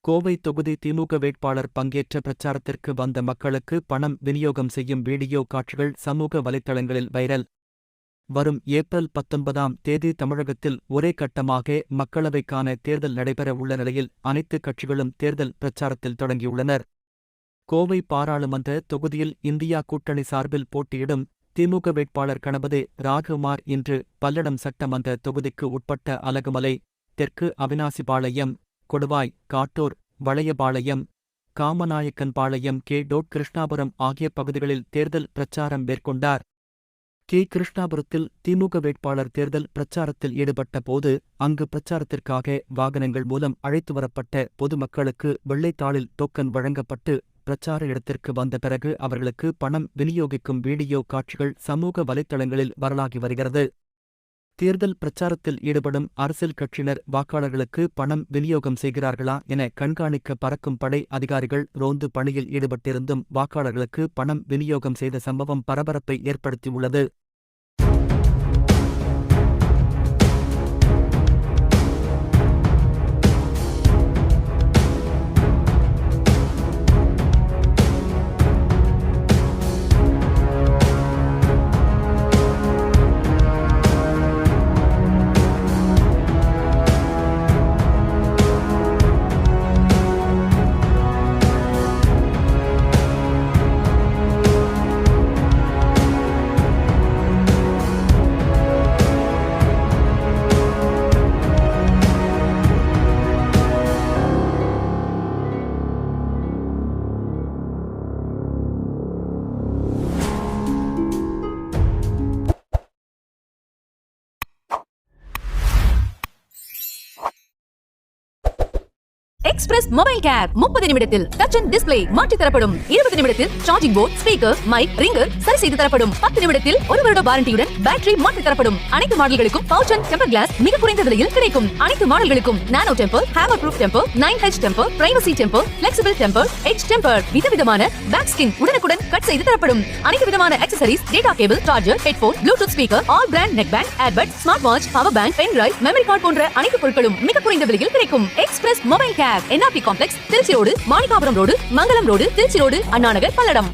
கோவை தொகுதி திமுக வேட்பாளர் பங்கேற்ற பிரச்சாரத்திற்கு வந்த மக்களுக்கு பணம் விநியோகம் செய்யும் வீடியோ காட்சிகள் சமூக வலைத்தளங்களில் வைரல். வரும் ஏப்ரல் 19ஆம் தேதி தமிழகத்தில் ஒரே கட்டமாக மக்களவைக்கான தேர்தல் நடைபெற உள்ள நிலையில் அனைத்து கட்சிகளும் தேர்தல் பிரச்சாரத்தில் தொடங்கியுள்ளனர். கோவை பாராளுமன்ற தொகுதியில் இந்தியா கூட்டணி சார்பில் போட்டியிடும் திமுக வேட்பாளர் கணபதி ராஜகுமார் இன்று பல்லடம் சட்டமன்ற தொகுதிக்கு உட்பட்ட அலகுமலை, தெற்கு அவினாசிபாளையம், கொடுவாய், காட்டூர், வளையபாளையம், காமநாயக்கன்பாளையம், கிருஷ்ணாபுரம் ஆகிய பகுதிகளில் தேர்தல் பிரச்சாரம் மேற்கொண்டார். கிருஷ்ணாபுரத்தில் திமுக வேட்பாளர் தேர்தல் பிரச்சாரத்தில் ஈடுபட்ட போது அங்கு பிரச்சாரத்திற்காக வாகனங்கள் மூலம் அழைத்து வரப்பட்ட பொதுமக்களுக்கு வெள்ளைத்தாளில் டோக்கன் வழங்கப்பட்டு பிரச்சார இடத்திற்கு வந்த பிறகு அவர்களுக்கு பணம் விநியோகிக்கும் வீடியோ காட்சிகள் சமூக வலைத்தளங்களில் வரலாகி வருகிறது. தேர்தல் பிரச்சாரத்தில் ஈடுபடும் அரசியல் கட்சியினர் வாக்காளர்களுக்கு பணம் விநியோகம் செய்கிறார்களா என கண்காணிக்க பறக்கும் படை அதிகாரிகள் ரோந்து பணியில் ஈடுபட்டிருந்தும் வாக்காளர்களுக்கு பணம் விநியோகம் செய்த சம்பவம் பரபரப்பை ஏற்படுத்தியுள்ளது. எக்ஸ்பிரஸ் மொபைல் கேர் 30 நிமிடத்தில் டச் அண்ட் டிஸ்ப்ளே மாற்றி தரப்படும். 20 நிமிடத்தில் charging port, speaker, mic, ringer சரி செய்து தரப்படும். 10 நிமிடத்தில் 1 வருட வாரண்டியுடன் பேட்டரி மாற்றி தரப்படும். அனைத்து மாடல்களுக்கும் பவுச் அண்ட் டெம்பர் கிளாஸ் மிக குறைந்த விலையில் கிடைக்கும். அனைத்து மாடல்களுக்கும் nano temper, hammer proof temper, 9H temper, privacy temper, flexible temper, H temper, விதவிதமான பேக் ஸ்கின் உடனுக்குடன் கட் செய்து தரப்படும். அனைத்து விதமான accessories, data cable, charger, headphone, bluetooth speaker, all brand neck band, earbud, smart watch, power bank, pen drive, memory card போன்ற அனைத்து பொருட்களும் மிக குறைந்த விலையில் கிடைக்கும். Express mobile care, NRP complex, Trichy road, Manikkapuram road, Mangalam road, Trichy road, Anna Nagar, Palladam.